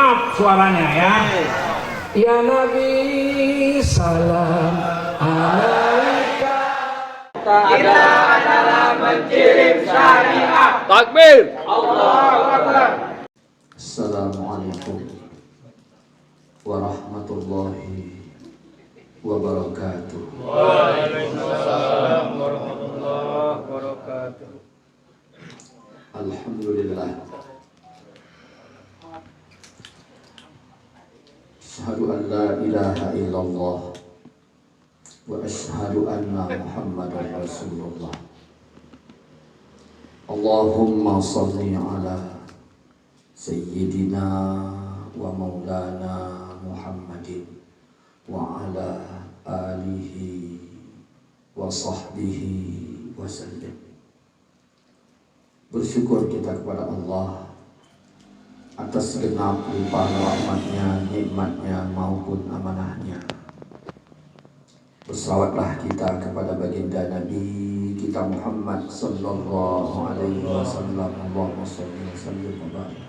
up suaranya ya. Ya Nabi salam alaika. Kita adalah menkirim syariat. Takbir. Allahu Akbar. Assalamualaikum warahmatullahi wabarakatuh. Waalaikumsalam warahmatullahi wabarakatuh. Alhamdulillah. Asyhadu an la ilaha illallah wa asyhadu anna Muhammadar Rasulullah. Allahumma shalli ala Sayyidina wa maulana Muhammadin wa ala alihi wa sahbihi wa sallim. Bersyukur kita kepada Allah atas segenap limpahan rahmatnya, nikmatnya maupun amanahnya. Berselawatlah kita kepada baginda Nabi kita Muhammad sallallahu alaihi wasallam. Allahumma shalli wa sallim wa barik.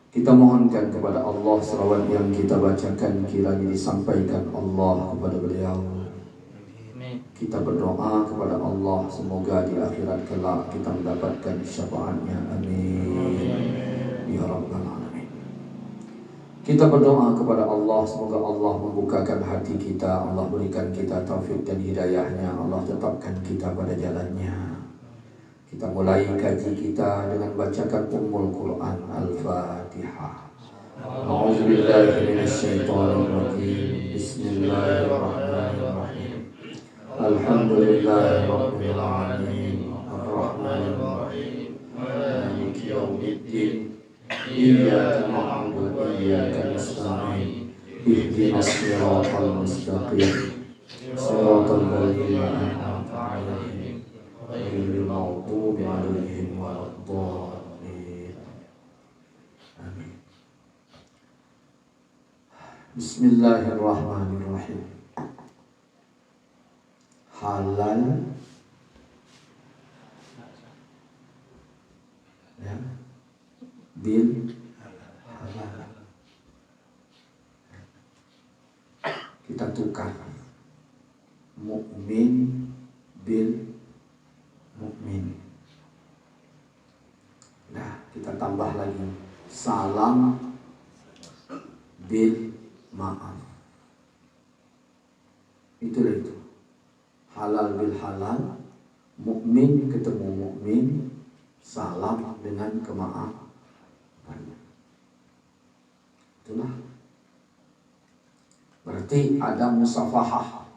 Kita mohonkan kepada Allah selawat yang kita bacakan kiranya disampaikan Allah kepada beliau. Kita berdoa kepada Allah semoga di akhirat kelak kita mendapatkan syafaatnya. Amin. Ya Rabbal Alamin. Kita berdoa kepada Allah semoga Allah membukakan hati kita, Allah berikan kita taufik dan hidayahnya, Allah tetapkan kita pada jalannya. Kita mulai kaji kita dengan bacakan Ummul Quran Al-Fatihah. A'udzubillahi minasyaitonirrajim. Bismillahirrahmanirrahim. Alhamdulillahirabbil alamin. Arrahmanirrahim. Maliki yaumiddin. Iyyaka na'budu wa iyyaka nasta'in. Ihdinas siratal mustaqim. Shiratal ladzina an'amta 'alaihim ghairil maghdubi 'alaihim waladdallin. Amin. Bismillahirrahmanirrahim. Halal ya, bil halal. Kita tukar mukmin bil mukmin. Nah, kita tambah lagi salam bil maaf. Itulah itu. Halal bil halal, mukmin ketemu mukmin, salam dengan kemaafan. Itulah. Berarti ada musafahah.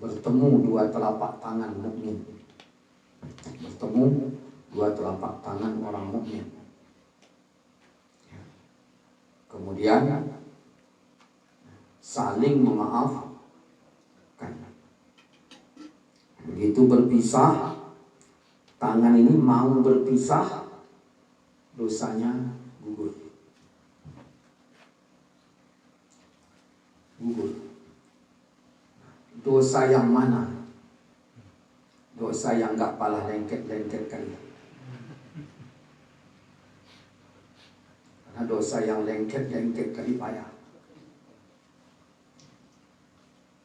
Bertemu dua telapak tangan mukmin. Bertemu dua telapak tangan orang mukmin. Kemudian saling memaafkan. Begitu berpisah, tangan ini mau berpisah, dosanya gugur. Gugur. Dosa yang mana? Dosa yang gak pala lengket-lengket kali. Karena dosa yang lengket-lengket kali payah.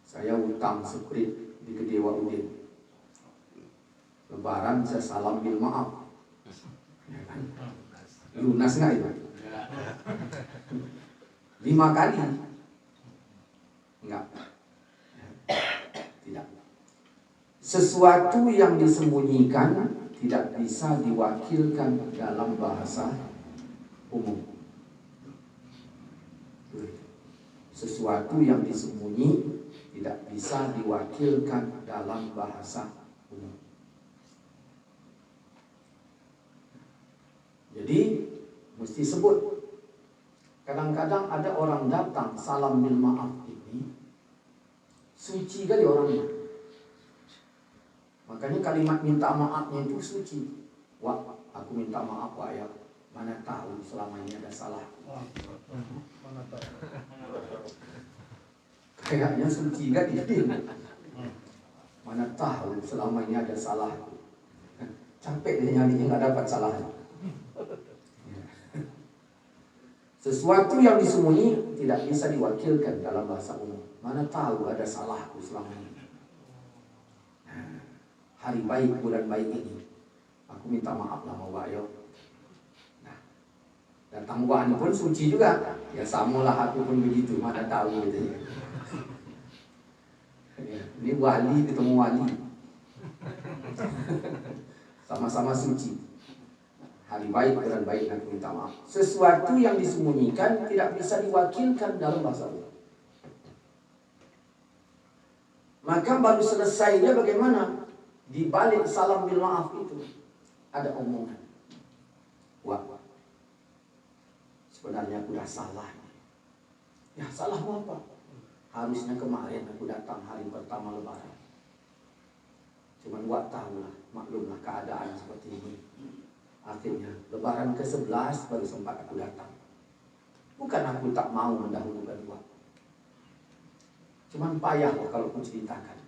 Saya utang sekrit di Kedewa Udin. Lebaran saya salam bil maaf. Ya kan? Lunas nggak itu? 5 kali? Enggak. Tidak. Sesuatu yang disembunyikan tidak bisa diwakilkan dalam bahasa umum. Sesuatu yang disembunyi tidak bisa diwakilkan dalam bahasa umum. Jadi mesti sebut. Kadang-kadang ada orang datang salam bil maaf ini suci kali orangnya. Makanya kalimat minta maafnya itu suci. Wah, aku minta maaf Pak ya. Mana tahu selama ini ada salah. Mana tahu. Kayaknya suci kan itu. Mana tahu selama ini ada salah. Capek dia nyarinya nggak dapat salahnya. Sesuatu yang disembunyi tidak bisa diwakilkan dalam bahasa umum. Mana tahu ada salahku selama ini. Hari baik, bulan baik ini, aku minta maaf lah mau Bayo. Nah, datang Wak ini pun suci juga. Ya samalah aku pun begitu, mana tahu gitu ya. Ini wali ketemu wali. Sama-sama suci. Hari baik, bulan baik, aku minta maaf. Sesuatu yang disembunyikan tidak bisa diwakilkan dalam bahasa umum. Maka baru selesainya bagaimana? Di balik salam bil maaf itu ada omongan. Wah, sebenarnya aku dah salah. Ya salahmu apa? Harusnya kemarin aku datang hari pertama lebaran. Cuman Wak tahu lah, maklumlah keadaan seperti ini. Akhirnya lebaran ke-11 baru sempat aku datang. Bukan aku tak mau mendahulukan Wak. Cuman payah kalau aku ceritakan.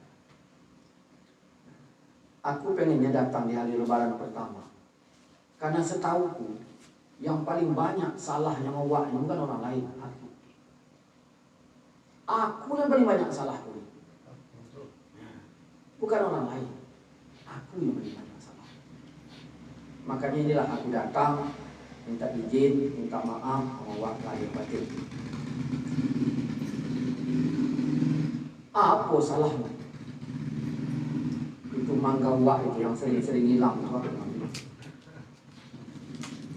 Aku pengennya datang di hari lebaran pertama. Karena setahuku yang paling banyak salahnya sama Wak ini bukan orang lain, aku. Aku yang paling banyak salahku. Bukan orang lain. Aku yang paling banyak. Makanya inilah aku datang, minta izin, minta maaf, Wak lahir batin. Apa salahnya? Itu mangga Wak itu yang sering-sering hilang.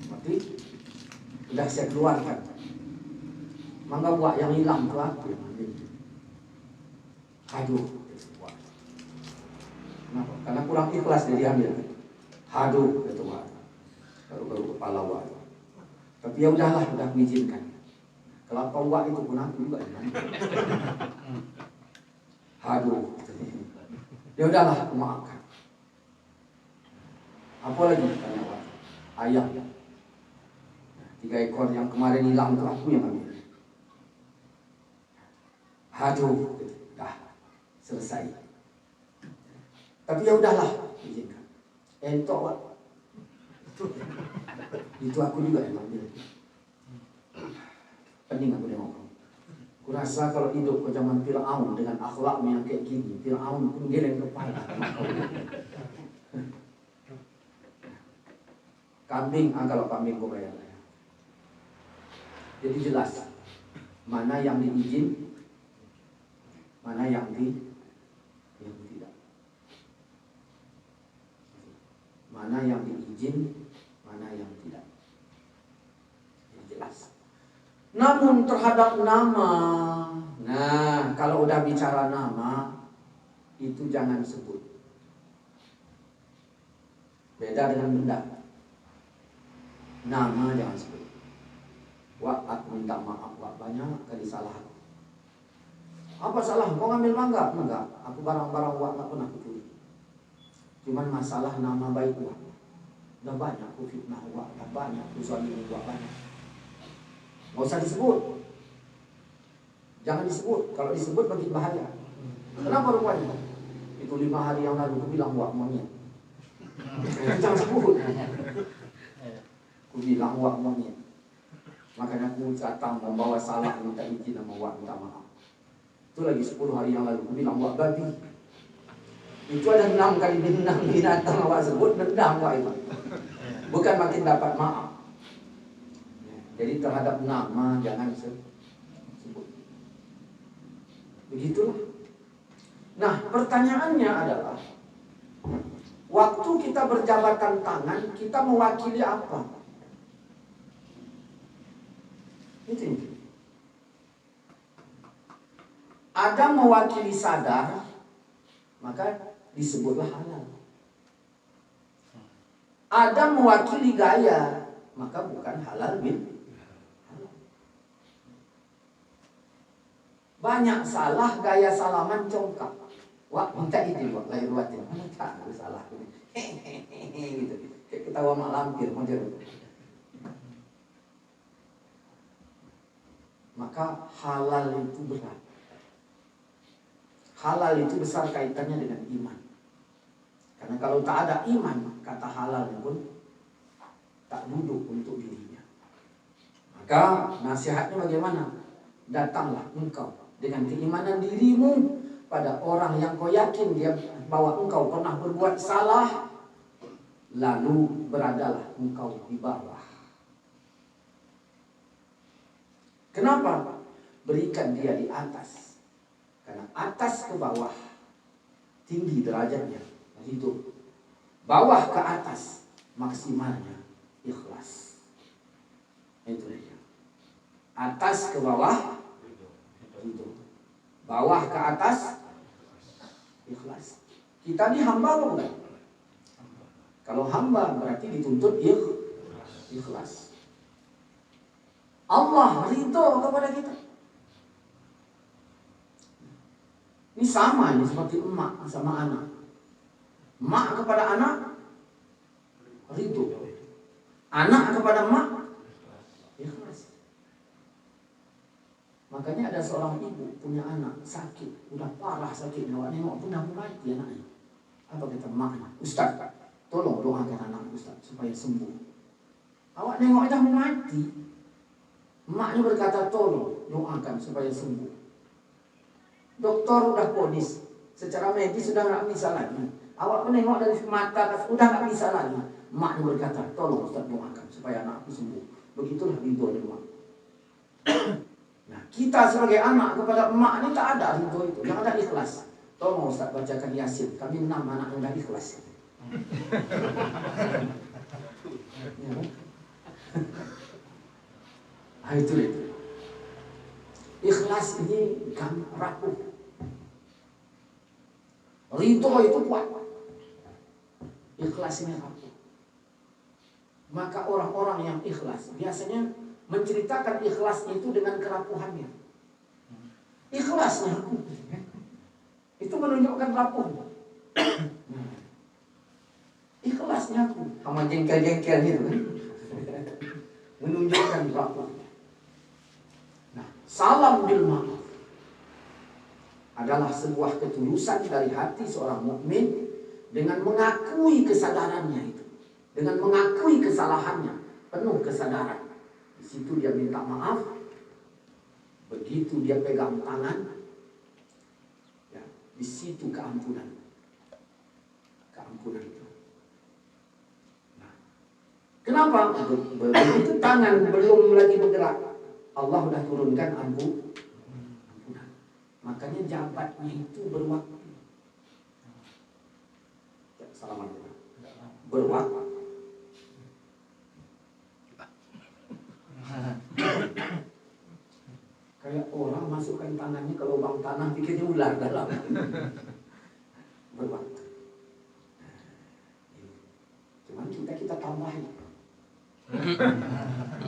Berarti sudah saya keluarkan. Mangga Wak yang hilang itu aku yang ambil. Aduh, kenapa? Karena kurang ikhlas dia diambil. Haduh, kata Wak. Baru kepala Wak. Tapi ya udahlah, udah mengizinkan. Kelapa Wak itu pun aku juga. Haduh. Ya udahlah, aku maafkan. Apa lagi? Tanya Wak. Ayam. 3 ekor yang kemarin hilang itu aku yang ambil. Haduh. Dah. Selesai. Tapi ya udahlah, izinkan. Entok Wak. Itu aku juga yang ambil. Pening aku nengok. Aku rasa kalau hidup ke zaman Fir'aun dengan akhlaknya yang kayak gini, Fir'aun pun geleng kepala. Kambing, kalau kambing gue bayar. Jadi jelas mana yang diizin, mana yang tidak. Mana yang diizin, mana yang tidak. Yang jelas. Namun terhadap nama, nah kalau udah bicara nama, itu jangan sebut. Beda dengan benda. Nama jangan sebut. Wak, aku minta maaf Wak, banyak kali salah aku. Apa salah? Kau ngambil mangga? Enggak, aku barang-barang Wak gak pernah kucuri. Cuman masalah nama baik Wak. Udah banyak aku fitnah Wak, udah banyak aku suami Wak banyak. Gak usah disebut. Jangan disebut. Kalau disebut makin bahaya. Kenapa rupanya? Itu 5 hari yang lalu aku bilang Wak monyet. Jangan sebut. Aku bilang Wak monyet. Makanya aku datang membawa salah, minta izin sama Wak, minta maaf. Itu lagi 10 hari yang lalu aku bilang Wak babi. Itu ada 6 kali binatang Wak sebut, dendam Wak itu. Bukan makin dapat maaf. Jadi terhadap nama jangan sebut. Begitulah. Nah, pertanyaannya adalah, waktu kita berjabatan tangan, kita mewakili apa? Itu. Ada mewakili sadar, maka disebutlah halal. Ada mewakili gaya, maka bukan halal bin halal. Banyak salah gaya salaman congkak. Wak, minta izin Wak, lahir batin. Mana tahu salah ini. Hehehe gitu. Kayak ketawa mak lampir model. Maka halal itu berat. Halal itu besar kaitannya dengan iman. Karena kalau tak ada iman, kata halal pun tak duduk untuk dirinya. Nah, Maka nasihatnya bagaimana? Datanglah engkau dengan keimanan dirimu pada orang yang kau yakin dia bahwa engkau pernah berbuat salah, lalu beradalah engkau di bawah. Kenapa? Berikan dia di atas. Karena atas ke bawah tinggi derajatnya. Itu bawah ke atas maksimalnya ikhlas. Itu dia. Atas ke bawah itu. Bawah ke atas ikhlas. Kita ini hamba apa enggak? Kalau hamba berarti dituntut ikhlas. Allah ridho kepada kita. Ini sama ini seperti emak sama anak. Emak kepada anak ridho. Anak kepada emak ikhlas. Makanya ada seorang ibu punya anak sakit, udah parah sakitnya, awak nengok pun dah mati anaknya. Apa kata emaknya? Ustaz, tolong doakan anak Ustaz supaya sembuh. Awak nengok dah mati. Emaknya berkata, tolong doakan supaya sembuh. Dokter udah ponis, secara medis sudah nggak bisa lagi. Awak menengok dari mata, udah nggak bisa lagi. Emaknya berkata, tolong Ustaz doakan supaya anakku sembuh. Begitulah ridho dari emak. Nah, kita sebagai anak kepada emak ini tak ada ridho itu, yang ada ikhlas. Tolong Ustaz bacakan Yasin, kami 6 anak yang dah ikhlas. Ya. Nah, itu. Ikhlas ini rapuh. Ridho itu kuat. Ikhlas ini rapuh. Maka orang-orang yang ikhlas biasanya menceritakan ikhlasnya itu dengan kerapuhannya. Ikhlasnya aku. Itu menunjukkan rapuh. Ikhlasnya aku. Sama jengkel-jengkel gitu kan. Menunjukkan rapuh. Nah, salam bil ma'ruf adalah sebuah ketulusan dari hati seorang mukmin dengan mengakui kesadarannya itu, dengan mengakui kesalahannya, penuh kesadaran. Di situ dia minta maaf. Begitu dia pegang tangan, ya, di situ keampunan. Keampunan itu. Nah, kenapa? Begitu tangan belum lagi bergerak, Allah sudah turunkan ampunan. Makanya jabatnya itu berwaktu. Ya, assalamualaikum. Berwaktu. Kayak orang masukkan tangannya ke lubang tanah, pikirnya ular dalam. Berwaktu. Cuman kita tambahin.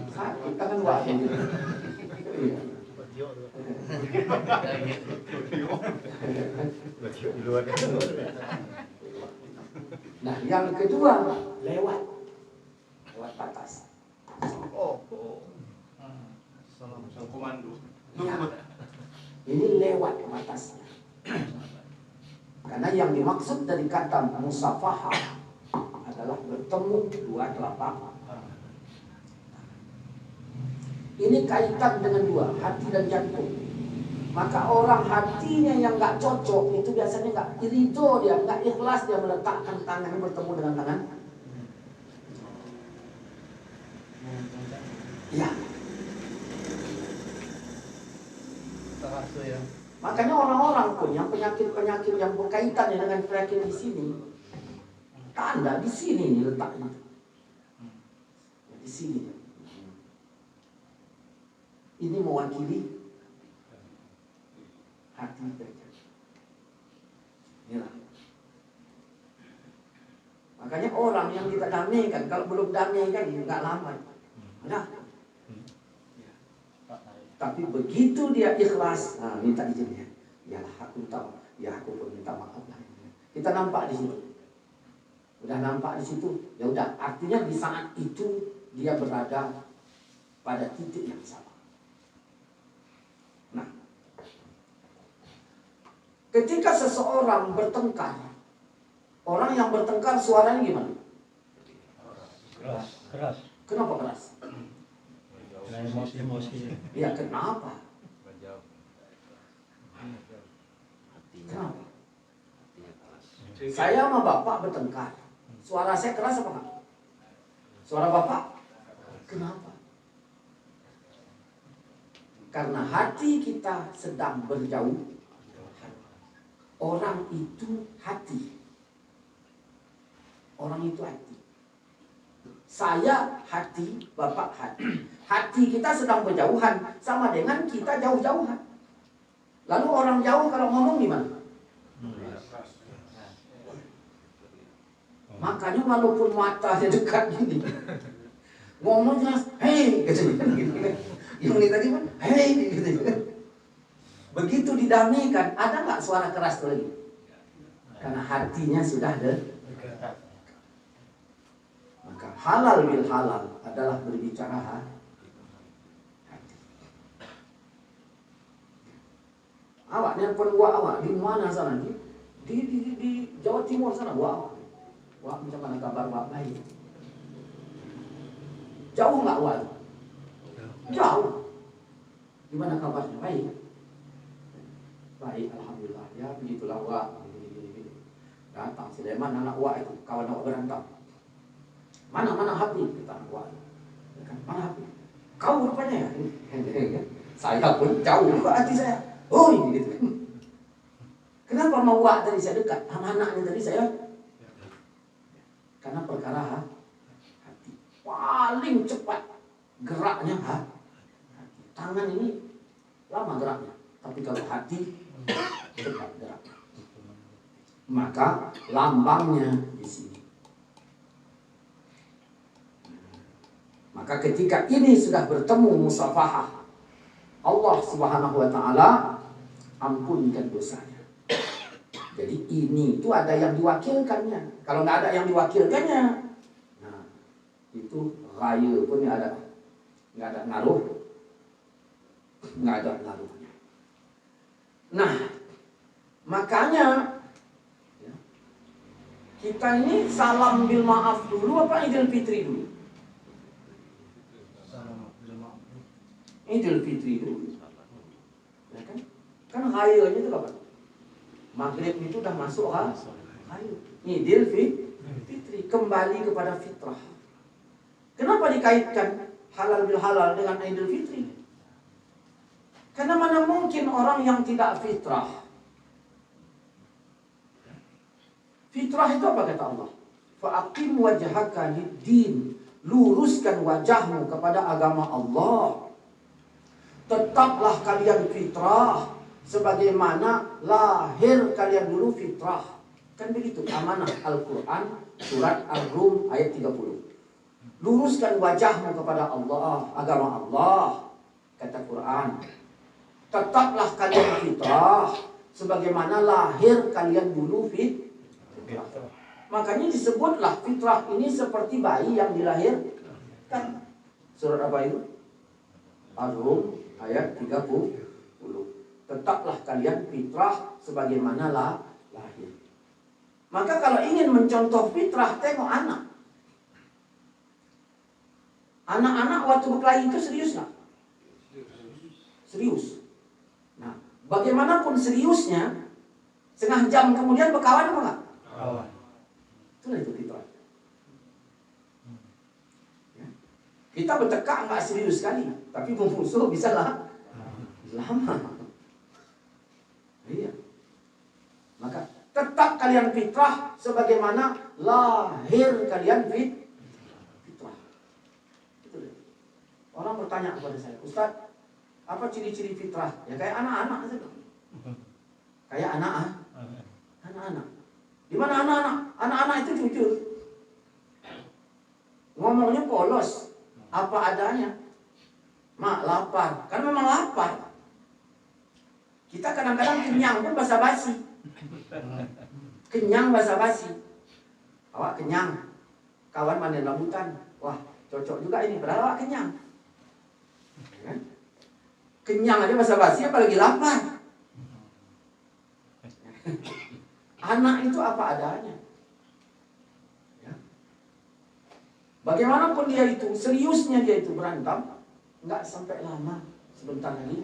Sakit tangan waktu. Nah, yang kedua lewat batas. Komando. Ya, ini lewat batasnya. Karena yang dimaksud dari kata musafahah adalah bertemu dua telapak. Ini kaitan dengan dua, hati dan jantung. Maka orang hatinya yang nggak cocok itu biasanya nggak ridho, dia nggak ikhlas, dia meletakkan tangannya bertemu dengan tangan. Ya. Makanya orang-orang pun yang penyakit-penyakit yang berkaitan dengan penyakit di sini, tanda di sini nih letaknya. Di sini. Ini mewakili hati saja. Inilah. Makanya orang yang kita damaikan, kalau belum damai kan nggak lama. Nah. Tapi begitu dia ikhlas, nah, minta izinnya. Ya aku tahu, ya aku pun minta maaf lah. Kita nampak di situ. Udah nampak di situ, ya udah. Artinya di saat itu dia berada pada titik yang sama. Nah, ketika seseorang bertengkar, orang yang bertengkar suaranya gimana? Keras. Kenapa keras? Emosi. Ya kenapa? Kenapa? Saya sama bapak bertengkar. Suara saya keras apa enggak? Suara bapak? Kenapa? Karena hati kita sedang berjauh. Orang itu hati. Orang itu hati. Saya hati, bapak hati. Hati kita sedang berjauhan sama dengan kita jauh-jauhan. Lalu orang jauh kalau ngomong gimana? Makanya walaupun matanya dekat gini, ngomong jelas, hei, gitu. Yang ini tadi kan, hei, gitu. Begitu didamaikan, ada nggak suara keras lagi? Karena hatinya sudah dekat. Maka halal bil halal adalah berbicara hati. Awak nelpon gua awak di mana sana? Di Jawa Timur sana gua awak. Wah, macam mana kabar Wak? Baik. Jauh nggak Wak? Jauh. Gimana kabarnya? Baik. Baik, alhamdulillah. Ya begitulah Wak. Datang Sulaiman anak Wak itu, kawan Wak berantem. Mana Habib? Kita anak Wak. Mana Habib? Kau rupanya ya? Saya pun jauh juga hati saya. Oh ini gitu. Kenapa mau Wak tadi saya dekat? Sama anaknya tadi saya. Karena perkara hati. Paling cepat geraknya hati. Tangan ini lama geraknya. Tapi kalau hati cepat geraknya. Maka lambangnya di sini. Maka ketika ini sudah bertemu musafahah, Allah Subhanahu wa taala ampunkan dosanya. Jadi ini itu ada yang diwakilkannya. Kalau nggak ada yang diwakilkannya, nah itu raya pun nggak ada ngaruh, nggak ada ngaruhnya. Nah makanya ya, kita ini salam bil maaf dulu apa Idul Fitri dulu? Idul Fitri dulu. Ya kan rayanya itu kapan? Maghrib itu udah masuk raya. Idul Fitri kembali kepada fitrah. Kenapa dikaitkan halal bil halal dengan Idul Fitri? Karena mana mungkin orang yang tidak fitrah. Fitrah itu apa kata Allah? Fa'aqim wajhaka lid-din. Luruskan wajahmu kepada agama Allah. Tetaplah kalian fitrah sebagaimana lahir kalian dulu fitrah. Kan begitu amanah Al-Quran surat Ar-Rum ayat 30. Luruskan wajahmu kepada Allah, agama Allah, kata Quran. Tetaplah kalian fitrah sebagaimana lahir kalian dulu fitrah. Makanya disebutlah fitrah ini seperti bayi yang dilahirkan. Surat apa itu? Ar-Rum ayat 30. Tetaplah kalian fitrah sebagaimana lahir. Maka kalau ingin mencontoh fitrah, tengok anak. Anak-anak waktu berkelahi itu serius nggak? Serius. Nah, bagaimanapun seriusnya, setengah jam kemudian berkawan apa nggak? Itulah itu fitrah. Ya. Kita bertekak nggak serius sekali, tapi musuh bisa lama. Iya. Maka tetap kalian fitrah sebagaimana lahir kalian fitrah. Itu. Orang bertanya kepada saya, Ustaz, apa ciri-ciri fitrah? Ya kayak anak-anak saja. Kayak anak-anak. Di mana anak-anak? Anak-anak itu jujur. Ngomongnya polos, apa adanya. Mak lapar, kan memang lapar. Kita kadang-kadang kenyang pun basa-basi. Kenyang basa-basi. Awak kenyang, kawan manen rambutan. Wah, cocok juga ini, padahal awak kenyang. Kan? Kenyang aja basa-basi, apalagi lapar. Anak itu apa adanya. Ya. Bagaimanapun dia itu, seriusnya dia itu berantem, Nggak sampai lama, sebentar lagi.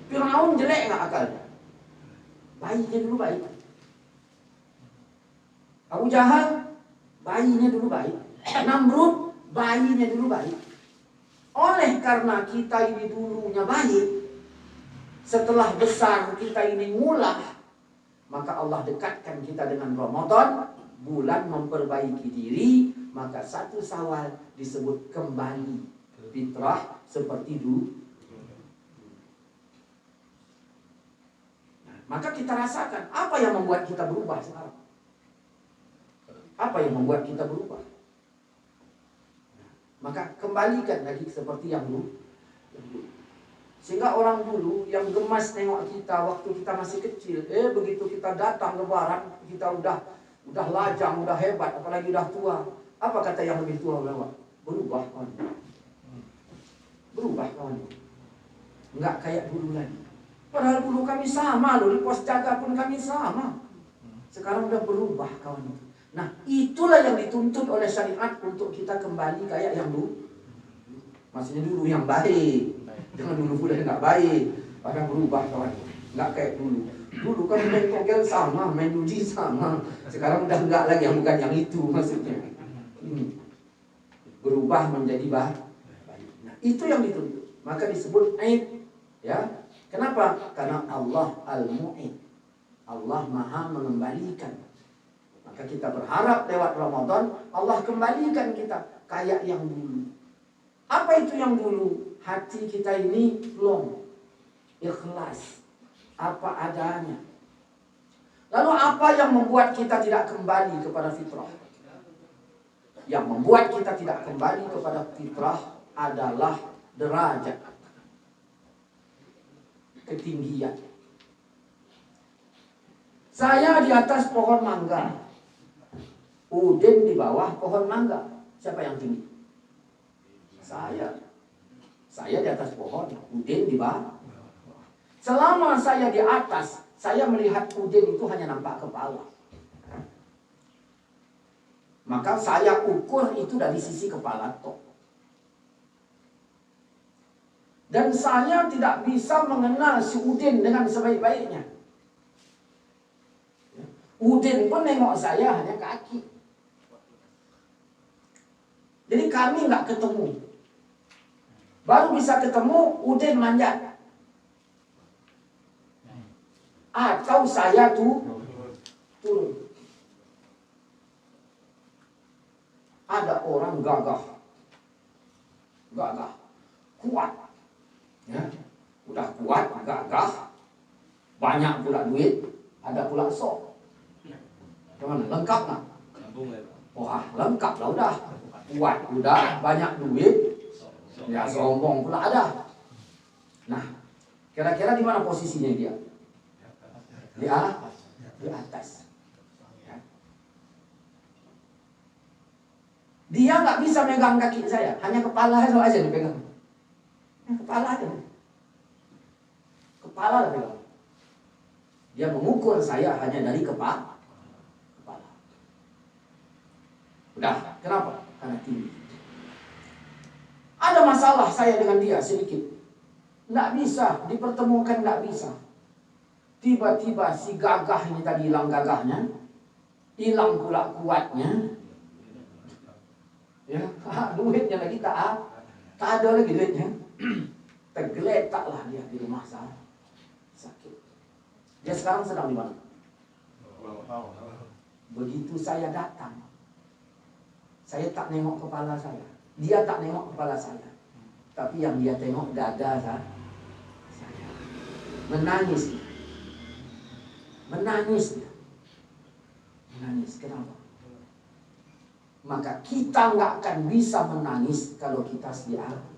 Firaun jelek nggak akalnya? Bayinya dulu baik. Abu Jahal, bayinya dulu baik. Namrud, bayinya dulu baik. Oleh karena kita ini dulunya baik, setelah besar kita ini ngulah, maka Allah dekatkan kita dengan Ramadan, bulan memperbaiki diri, maka 1 Syawal disebut kembali fitrah seperti dulu. Maka kita rasakan apa yang membuat kita berubah sekarang. Apa yang membuat kita berubah? Maka kembalikan lagi seperti yang dulu. Sehingga orang dulu yang gemas tengok kita waktu kita masih kecil, begitu kita datang lebaran, kita udah lajang, udah hebat, apalagi udah tua. Apa kata yang lebih tua lewat? Berubah kawan. Berubah kawan. Enggak kayak dulu lagi. Padahal dulu kami sama loh, di pos jaga pun kami sama. Sekarang udah berubah kawan. Nah, itulah yang dituntut oleh syariat untuk kita kembali kayak yang dulu. Maksudnya dulu yang baik. Jangan dulu pula nggak baik. Padahal berubah kawan. Nggak kayak dulu. Dulu kan main togel sama, main judi sama. Sekarang udah nggak lagi, yang bukan yang itu maksudnya. Ini berubah menjadi baik. Nah, itu yang dituntut. Maka disebut aib. Ya. Kenapa? Karena Allah Al-Mu'id. Allah Maha mengembalikan. Maka kita berharap lewat Ramadan Allah kembalikan kita kayak yang dulu. Apa itu yang dulu? Hati kita ini long, ikhlas, apa adanya. Lalu apa yang membuat kita tidak kembali kepada fitrah? Yang membuat kita tidak kembali kepada fitrah adalah derajat, ketinggian. Saya di atas pohon mangga, Udin di bawah pohon mangga. Siapa yang tinggi? Saya. Saya di atas pohon, Udin di bawah. Selama saya di atas, saya melihat Udin itu hanya nampak kepala. Maka saya ukur itu dari sisi kepala tok. Dan saya tidak bisa mengenal si Udin dengan sebaik-baiknya. Udin pun nengok saya hanya kaki. Jadi kami nggak ketemu. Baru bisa ketemu Udin manjat. Atau saya turun. Ada orang gagah. Kuat. Ya, udah kuat, gagah. Banyak pula duit, ada pula sok. Gimana? Lengkap nggak? Wah, lengkap lah udah. Kuat udah, banyak duit. Ya, sombong pula ada. Nah, kira-kira di mana posisinya dia? Di atas. Ya. Dia nggak bisa megang kaki saya, hanya kepala aja dipegang. Kepala aja. Kepala lah pegang. Dia mengukur saya hanya dari kepala. Udah, kenapa? Karena tinggi. Ada masalah saya dengan dia sedikit. Nggak bisa, dipertemukan nggak bisa. Tiba-tiba si gagah ini tadi hilang gagahnya. Hilang pula kuatnya. Ya, duitnya lagi tak ada lagi duitnya. Tergeletaklah dia di rumah saya. Sakit. Dia sekarang sedang di mana? Begitu saya datang, saya tak nengok kepala saya. Dia tak nengok kepala saya. Tapi yang dia tengok dada saya. Menangis. Menangis. Kenapa? Maka kita nggak akan bisa menangis kalau kita di atas.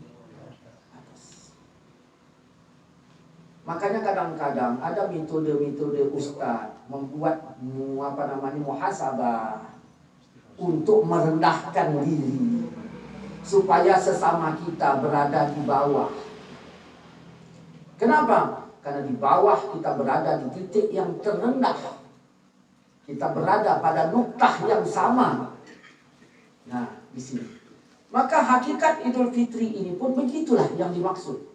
Makanya kadang-kadang ada metode-metode ustaz membuat muhasabah untuk merendahkan diri supaya sesama kita berada di bawah. Kenapa? Karena di bawah kita berada di titik yang terendah. Kita berada pada nuktah yang sama. Nah, di sini. Maka hakikat Idul Fitri ini pun begitulah yang dimaksud.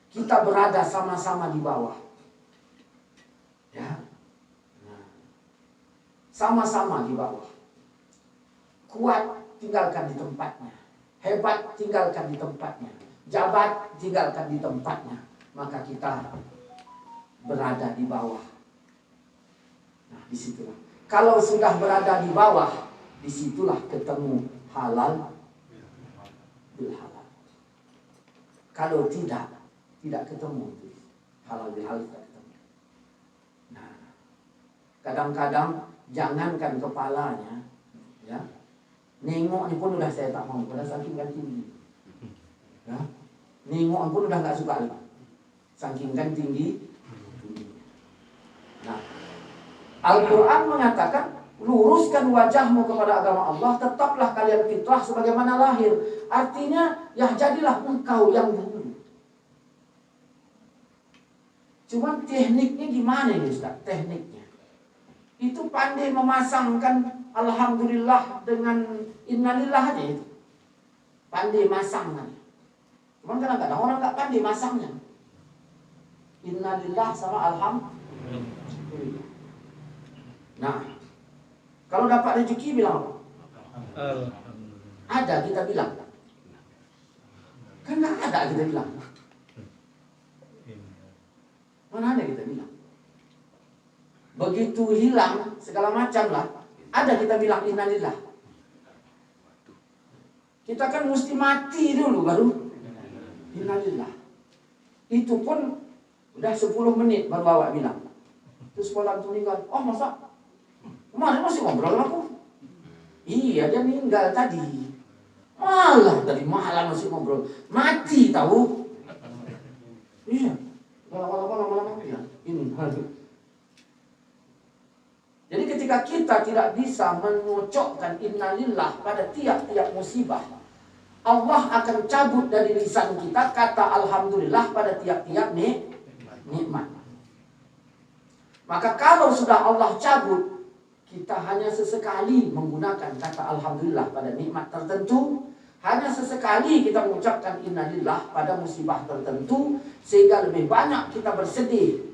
Kita berada sama-sama di bawah. Ya. Sama-sama di bawah. Kuat, tinggalkan di tempatnya. Hebat, tinggalkan di tempatnya. Jabat, tinggalkan di tempatnya. Maka kita berada di bawah. Nah, disitulah. Kalau sudah berada di bawah, disitulah ketemu halal bil halal. Kalau tidak ketemu halal bil halal, tidak ketemu. Nah, kadang-kadang jangankan kepalanya, ya, nengok ni pun udah saya tak mau, pada saking kan tinggi. Ya, nengok pun udah nggak suka lagi, saking kan tinggi. Nah, Al-Quran mengatakan, luruskan wajahmu kepada agama Allah, tetaplah kalian fitrah sebagaimana lahir. Artinya, ya jadilah engkau yang dulu. Cuman tekniknya gimana ini Ustaz? Tekniknya itu pandai memasangkan alhamdulillah dengan innalillah aja itu. Pandai masangkan. Cuman kadang-kadang orang nggak pandai masangnya. Innalillah sama alhamdulillah. Nah, kalau dapat rezeki bilang apa? Ada kita bilang. Kan nggak ada kita bilang. Mana ada kita bilang. Begitu hilang segala macam lah, ada kita bilang innalillah. Kita kan mesti mati dulu baru innalillah. Itu pun udah 10 menit baru awak bilang. Terus sekolah itu meninggal. Oh masa? Kemarin masih ngobrol sama aku. Iya, dia meninggal tadi. Malah tadi malam masih ngobrol. Mati tahu. Iya. Lama-lama ya. Ini. Jadi ketika kita tidak bisa mengucapkan innalillah pada tiap-tiap musibah, Allah akan cabut dari lisan kita kata alhamdulillah pada tiap-tiap nikmat. Maka kalau sudah Allah cabut, kita hanya sesekali menggunakan kata alhamdulillah pada nikmat tertentu, hanya sesekali kita mengucapkan innalillah pada musibah tertentu, sehingga lebih banyak kita bersedih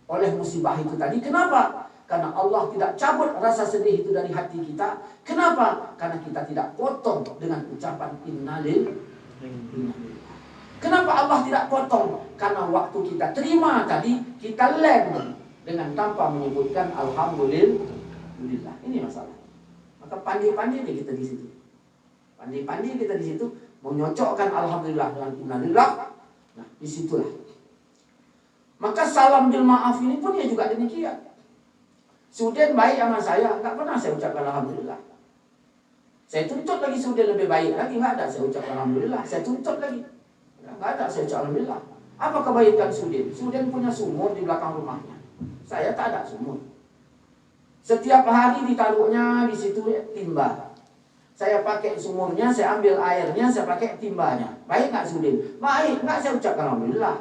oleh musibah itu tadi. Kenapa? Karena Allah tidak cabut rasa sedih itu dari hati kita. Kenapa? Karena kita tidak potong dengan ucapan innalillah. Kenapa Allah tidak potong? Karena waktu kita terima tadi, kita lem dengan tanpa menyebutkan alhamdulillah. Ini masalah. Maka pandai-pandai deh kita di situ. Pandai-pandai kita di situ menyocokkan alhamdulillah dengan innalillah. Nah, disitulah. Maka salam bil maaf ini pun ya juga demikian. Suden baik sama saya, enggak pernah saya ucapkan alhamdulillah. Saya tuntut lagi Suden lebih baik lagi, enggak ada saya ucapkan alhamdulillah. Saya tuntut lagi, enggak ada saya ucapkan alhamdulillah. Apa kebaikan Suden? Suden punya sumur di belakang rumahnya. Saya tak ada sumur. Setiap hari ditaruhnya di situ timba. Saya pakai sumurnya, saya ambil airnya, saya pakai timbanya. Baik nggak Sudin? Baik, nggak saya ucapkan alhamdulillah.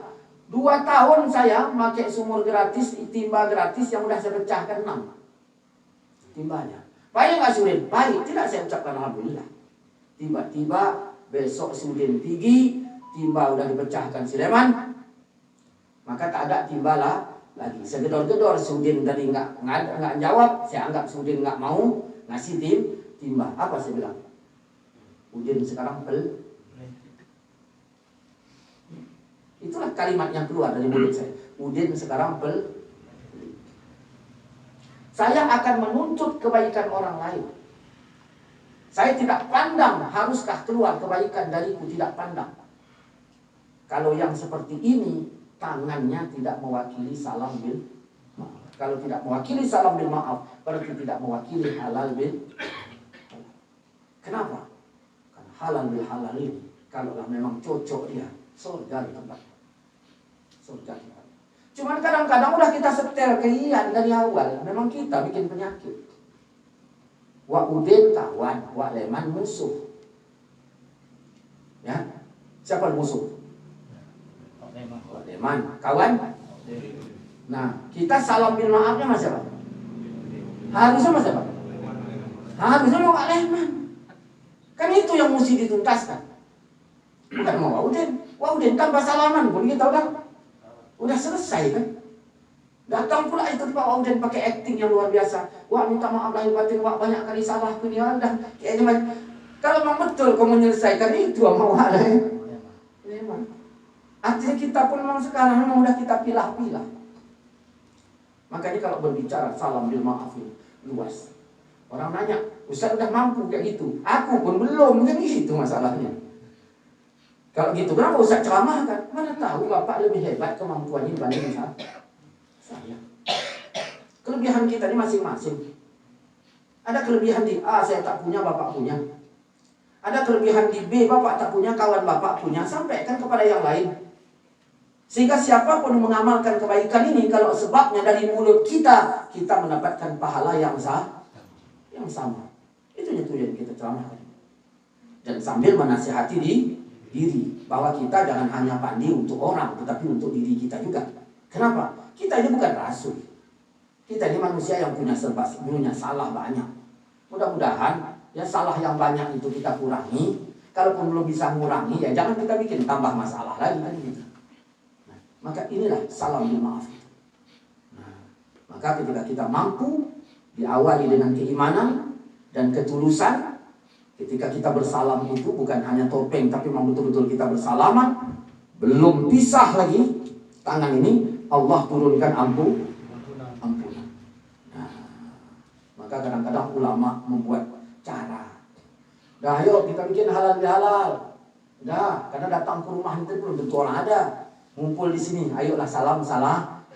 2 tahun saya pakai sumur gratis, timba gratis yang udah saya pecahkan 6 timbanya. Baik nggak Sudin? Baik, tidak saya ucapkan alhamdulillah. Tiba-tiba besok Sudin pergi, timba udah dipecahkan Sileman, maka tak ada timba lah lagi. Segedor-gedor Sudin tadi nggak jawab, saya anggap Sudin nggak mau ngasih timba. Apa saya bilang? Udin sekarang pel. Itulah kalimat yang keluar dari mulut saya. Udin sekarang pel. Saya akan menuntut kebaikan orang lain. Saya tidak pandang haruskah keluar kebaikan dariku, tidak pandang. Kalau yang seperti ini, tangannya tidak mewakili salam bil maaf. Kalau tidak mewakili salam bil maaf, berarti tidak mewakili halal bil. Kenapa? Karena halal bil halal ini, kalaulah memang cocok dia, surga di tempat. Surga di tempat. Cuman kadang-kadang udah kita setel keian dari awal, memang kita bikin penyakit. Wa udin kawan, wa leman musuh. Ya, siapa musuh? Leman, kawan. Nah, kita salam bil maafnya sama siapa? Harusnya sama siapa? Harusnya mau Pak Leman. Kan itu yang mesti dituntaskan. Bukan mau Wauden tanpa salaman pun kita udah selesai kan. Datang pula itu Pak Wauden pakai acting yang luar biasa. Wah, minta maaf lahir batin, wah banyak kali salah punya anda. Kalau memang betul kau menyelesaikan itu mau ada ya. Memang. Artinya kita pun memang sekarang memang udah kita pilah-pilah. Makanya kalau berbicara salam bil ma'af luas. Orang nanya, Ustaz udah mampu kayak gitu. Aku pun belum, kan gitu masalahnya. Kalau gitu kenapa Ustaz ceramahkan? Mana tahu Bapak lebih hebat kemampuannya dibanding saya. Kelebihan kita ini masing-masing. Ada kelebihan di A saya tak punya, Bapak punya. Ada kelebihan di B, Bapak tak punya, kawan Bapak punya. Sampaikan kepada yang lain. Sehingga siapapun mengamalkan kebaikan ini, kalau sebabnya dari mulut kita mendapatkan pahala yang sama. Itu tujuan kita ceramahkan. Dan sambil menasihati diri bahwa kita jangan hanya pandai untuk orang, tetapi untuk diri kita juga. Kenapa? Kita ini bukan rasul. Kita ini manusia yang punya salah banyak. Mudah-mudahan ya salah yang banyak itu kita kurangi. Kalaupun belum bisa mengurangi, ya jangan kita bikin tambah masalah lagi kan gitu. Nah, maka inilah salam bil ma'af. Nah, maka ketika kita mampu diawali dengan keimanan dan ketulusan, ketika kita bersalam itu bukan hanya topeng, tapi memang betul-betul kita bersalaman, belum pisah lagi tangan ini, Allah turunkan ampunan. Nah, maka kadang-kadang ulama membuat cara. Dah, ayo kita bikin halal bihalal. Dah, karena datang ke rumah itu belum tentu orang ada. Ngumpul di sini, ayolah salam-salaman.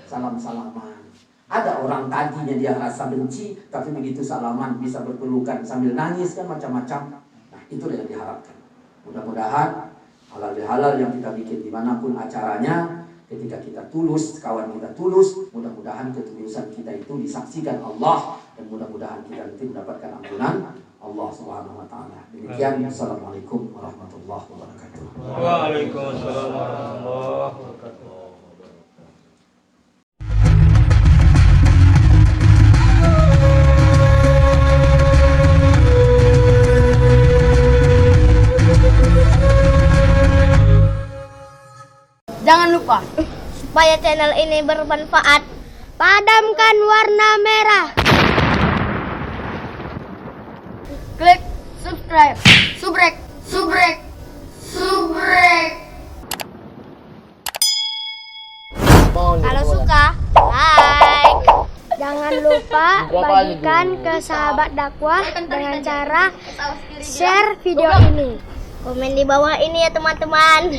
Ada orang tadinya dia rasa benci, tapi begitu salaman bisa berpelukan sambil nangis kan macam-macam. Nah, itulah yang diharapkan. Mudah-mudahan halal bihalal yang kita bikin dimanapun acaranya, ketika kita tulus, kawan kita tulus, mudah-mudahan ketulusan kita itu disaksikan Allah, dan mudah-mudahan kita nanti mendapatkan ampunan Allah Subhanahu wa taala. Demikian, assalamualaikum warahmatullahi wabarakatuh. Waalaikumsalam warahmatullahi wabarakatuh. Jangan lupa, supaya channel ini bermanfaat, padamkan warna merah. Klik subscribe, subrek. Kalau suka, like. Jangan lupa bagikan ke sahabat dakwah dengan cara share video ini. Komen di bawah ini ya teman-teman.